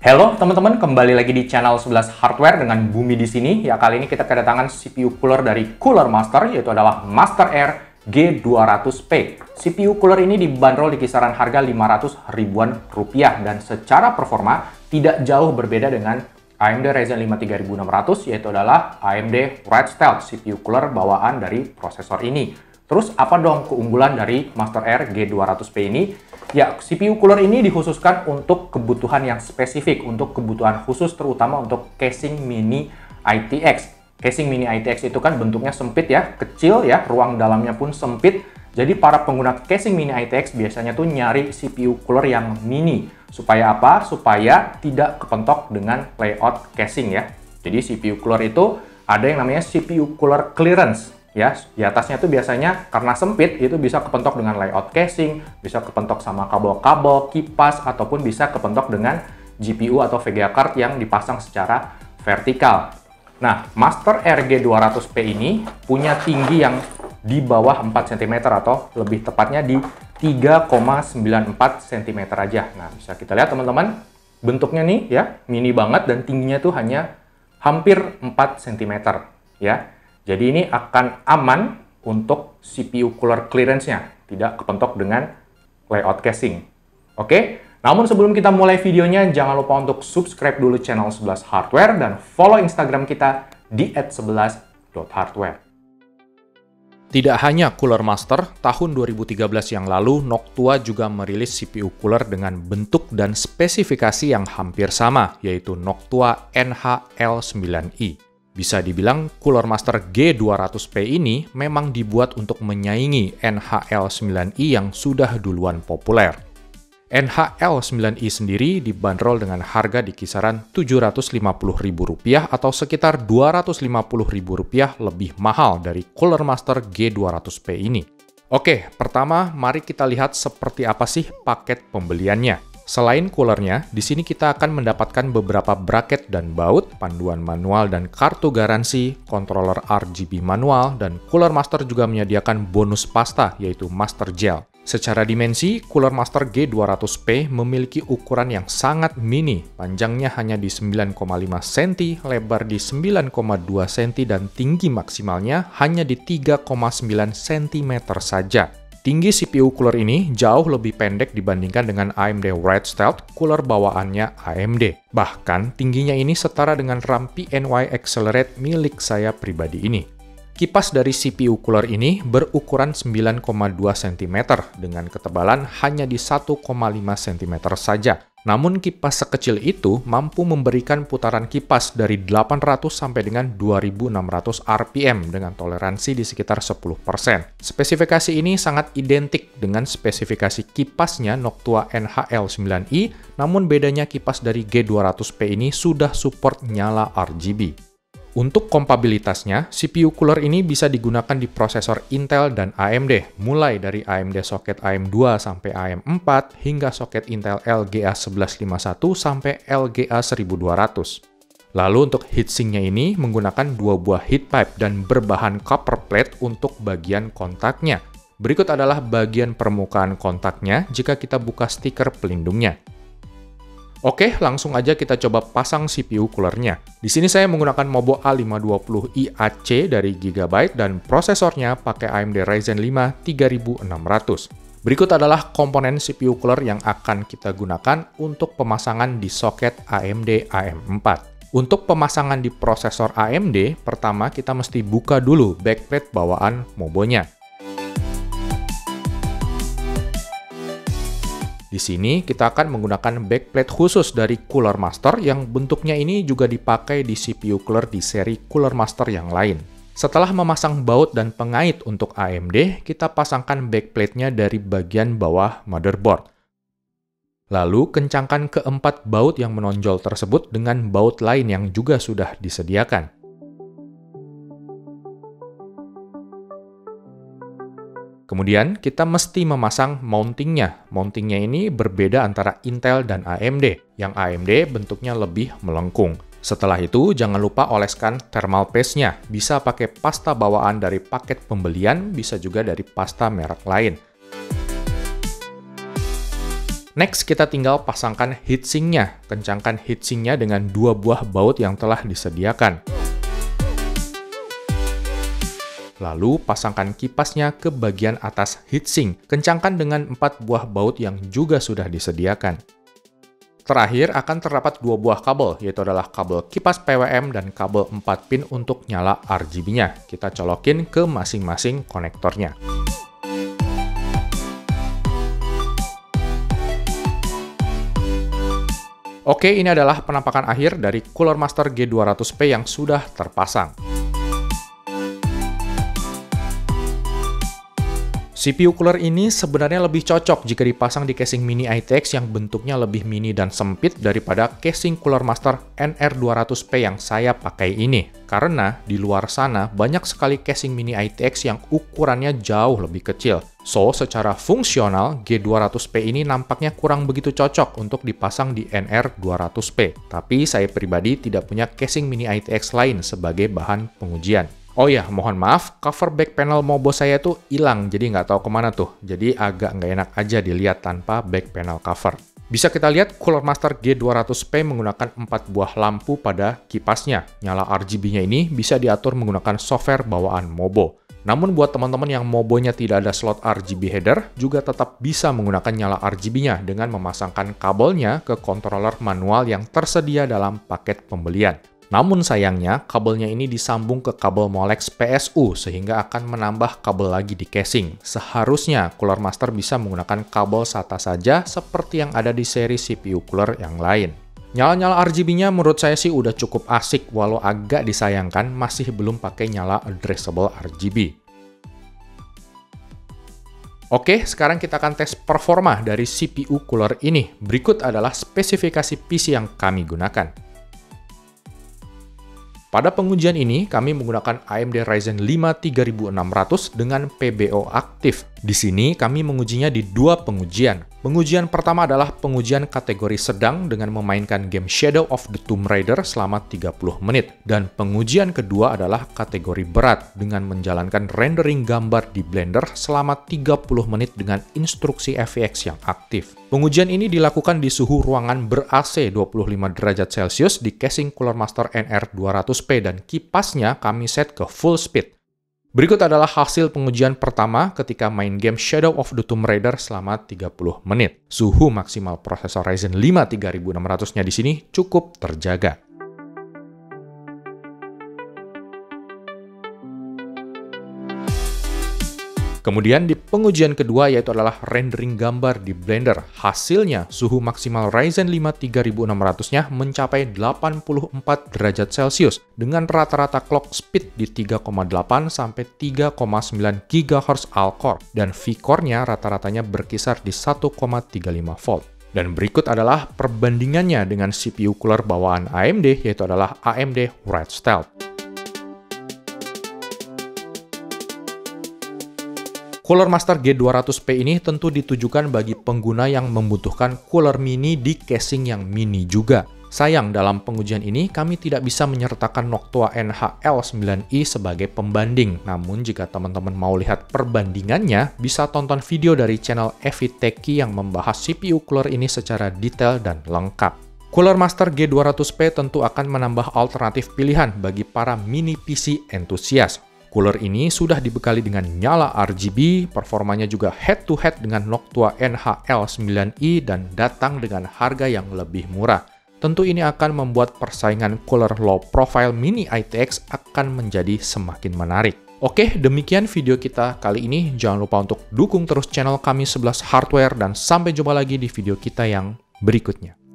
Halo teman-teman, kembali lagi di channel 11 Hardware dengan Bumi di sini. Ya, kali ini kita kedatangan CPU cooler dari Cooler Master, yaitu adalah Master Air G200P. CPU cooler ini dibanderol di kisaran harga 500 ribuan rupiah dan secara performa tidak jauh berbeda dengan AMD Ryzen 5 3600, yaitu adalah AMD Red Stealth CPU cooler bawaan dari prosesor ini. Terus apa dong keunggulan dari Master Air G200P ini? Ya, CPU cooler ini dikhususkan untuk kebutuhan yang spesifik, untuk kebutuhan khusus terutama untuk casing mini ITX. Casing mini ITX itu kan bentuknya sempit ya, kecil ya, ruang dalamnya pun sempit. Jadi para pengguna casing mini ITX biasanya tuh nyari CPU cooler yang mini. Supaya apa? Supaya tidak kepentok dengan layout casing ya. Jadi CPU cooler itu ada yang namanya CPU cooler clearance. Ya, di atasnya tuh biasanya karena sempit itu bisa kepentok dengan layout casing, bisa kepentok sama kabel-kabel, kipas, ataupun bisa kepentok dengan GPU atau VGA card yang dipasang secara vertikal. Nah, Master Air G200P ini punya tinggi yang di bawah 4 cm atau lebih tepatnya di 3,94 cm aja. Nah, bisa kita lihat teman-teman, bentuknya nih ya, mini banget dan tingginya tuh hanya hampir 4 cm ya. Jadi ini akan aman untuk CPU cooler clearance-nya, tidak kepentok dengan layout casing. Oke, namun sebelum kita mulai videonya, jangan lupa untuk subscribe dulu channel 11 Hardware dan follow Instagram kita di @11.hardware. Tidak hanya Cooler Master, tahun 2013 yang lalu, Noctua juga merilis CPU cooler dengan bentuk dan spesifikasi yang hampir sama, yaitu Noctua NHL9i. Bisa dibilang, Cooler Master G200P ini memang dibuat untuk menyaingi NHL9i yang sudah duluan populer. NHL9i sendiri dibanderol dengan harga di kisaran Rp750.000 atau sekitar Rp250.000 lebih mahal dari Cooler Master G200P ini. Oke, pertama mari kita lihat seperti apa sih paket pembeliannya. Selain coolernya, di sini kita akan mendapatkan beberapa bracket dan baut, panduan manual dan kartu garansi, controller RGB manual, dan Cooler Master juga menyediakan bonus pasta, yaitu Master Gel. Secara dimensi, Cooler Master G200P memiliki ukuran yang sangat mini, panjangnya hanya di 9,5 cm, lebar di 9,2 cm, dan tinggi maksimalnya hanya di 3,9 cm saja. Tinggi CPU cooler ini jauh lebih pendek dibandingkan dengan AMD Red Stealth cooler bawaannya AMD. Bahkan tingginya ini setara dengan RAM PNY Accelerate milik saya pribadi ini. Kipas dari CPU cooler ini berukuran 9,2 cm dengan ketebalan hanya di 1,5 cm saja. Namun kipas sekecil itu mampu memberikan putaran kipas dari 800 sampai dengan 2600 RPM dengan toleransi di sekitar 10%. Spesifikasi ini sangat identik dengan spesifikasi kipasnya Noctua NHL9i, namun bedanya kipas dari G200P ini sudah support nyala RGB. Untuk kompabilitasnya, CPU cooler ini bisa digunakan di prosesor Intel dan AMD, mulai dari AMD soket AM2 sampai AM4 hingga soket Intel LGA 1151 sampai LGA 1200. Lalu untuk heatsinknya ini menggunakan dua buah heat pipe dan berbahan copper plate untuk bagian kontaknya. Berikut adalah bagian permukaan kontaknya jika kita buka stiker pelindungnya. Oke, langsung aja kita coba pasang CPU coolernya. Di sini saya menggunakan Mobo A520 IAC dari Gigabyte dan prosesornya pakai AMD Ryzen 5 3600. Berikut adalah komponen CPU cooler yang akan kita gunakan untuk pemasangan di soket AMD AM4. Untuk pemasangan di prosesor AMD, pertama kita mesti buka dulu backplate bawaan Mobonya. Di sini kita akan menggunakan backplate khusus dari Cooler Master yang bentuknya ini juga dipakai di CPU cooler di seri Cooler Master yang lain. Setelah memasang baut dan pengait untuk AMD, kita pasangkan backplate-nya dari bagian bawah motherboard. Lalu kencangkan keempat baut yang menonjol tersebut dengan baut lain yang juga sudah disediakan. Kemudian kita mesti memasang mountingnya. Mountingnya ini berbeda antara Intel dan AMD. Yang AMD bentuknya lebih melengkung. Setelah itu jangan lupa oleskan thermal paste-nya. Bisa pakai pasta bawaan dari paket pembelian, bisa juga dari pasta merek lain. Next, kita tinggal pasangkan heatsinknya. Kencangkan heatsinknya dengan 2 buah baut yang telah disediakan. Lalu, pasangkan kipasnya ke bagian atas heatsink. Kencangkan dengan 4 buah baut yang juga sudah disediakan. Terakhir, akan terdapat 2 buah kabel, yaitu adalah kabel kipas PWM dan kabel 4 pin untuk nyala RGB-nya. Kita colokin ke masing-masing konektornya. Oke, ini adalah penampakan akhir dari Cooler Master G200P yang sudah terpasang. CPU cooler ini sebenarnya lebih cocok jika dipasang di casing mini ITX yang bentuknya lebih mini dan sempit daripada casing Cooler Master NR200P yang saya pakai ini. Karena di luar sana banyak sekali casing mini ITX yang ukurannya jauh lebih kecil. So, secara fungsional, G200P ini nampaknya kurang begitu cocok untuk dipasang di NR200P. Tapi saya pribadi tidak punya casing mini ITX lain sebagai bahan pengujian. Oh ya, mohon maaf, cover back panel Mobo saya tuh hilang, jadi nggak tahu kemana tuh. Jadi agak nggak enak aja dilihat tanpa back panel cover. Bisa kita lihat Cooler Master G200P menggunakan 4 buah lampu pada kipasnya. Nyala RGB-nya ini bisa diatur menggunakan software bawaan Mobo. Namun buat teman-teman yang Mobonya tidak ada slot RGB header, juga tetap bisa menggunakan nyala RGB-nya dengan memasangkan kabelnya ke controller manual yang tersedia dalam paket pembelian. Namun sayangnya, kabelnya ini disambung ke kabel Molex PSU sehingga akan menambah kabel lagi di casing. Seharusnya Cooler Master bisa menggunakan kabel SATA saja seperti yang ada di seri CPU cooler yang lain. Nyala-nyala RGB-nya menurut saya sih udah cukup asik, walau agak disayangkan masih belum pakai nyala addressable RGB. Oke, sekarang kita akan tes performa dari CPU cooler ini. Berikut adalah spesifikasi PC yang kami gunakan. Pada pengujian ini, kami menggunakan AMD Ryzen 5 3600 dengan PBO aktif. Di sini, kami mengujinya di 2 pengujian. Pengujian pertama adalah pengujian kategori sedang dengan memainkan game Shadow of the Tomb Raider selama 30 menit. Dan pengujian kedua adalah kategori berat dengan menjalankan rendering gambar di Blender selama 30 menit dengan instruksi FVX yang aktif. Pengujian ini dilakukan di suhu ruangan ber-AC 25 derajat Celcius di casing Cooler Master NR200P dan kipasnya kami set ke full speed. Berikut adalah hasil pengujian pertama ketika main game Shadow of the Tomb Raider selama 30 menit. Suhu maksimal prosesor Ryzen 5 3600-nya di sini cukup terjaga. Kemudian di pengujian kedua yaitu adalah rendering gambar di Blender. Hasilnya suhu maksimal Ryzen 5 3600-nya mencapai 84 derajat Celcius dengan rata-rata clock speed di 3,8 sampai 3,9 GHz all-core dan V-core-nya rata-ratanya berkisar di 1,35 volt. Dan berikut adalah perbandingannya dengan CPU cooler bawaan AMD yaitu adalah AMD Red Stealth. Cooler Master G200P ini tentu ditujukan bagi pengguna yang membutuhkan cooler mini di casing yang mini juga. Sayang, dalam pengujian ini kami tidak bisa menyertakan Noctua NHL9i sebagai pembanding. Namun jika teman-teman mau lihat perbandingannya, bisa tonton video dari channel Evi Techie yang membahas CPU cooler ini secara detail dan lengkap. Cooler Master G200P tentu akan menambah alternatif pilihan bagi para mini PC entusias. Cooler ini sudah dibekali dengan nyala RGB, performanya juga head-to-head dengan Noctua NHL9i dan datang dengan harga yang lebih murah. Tentu ini akan membuat persaingan cooler low profile mini ITX akan menjadi semakin menarik. Oke, demikian video kita kali ini. Jangan lupa untuk dukung terus channel kami 11 Hardware dan sampai jumpa lagi di video kita yang berikutnya.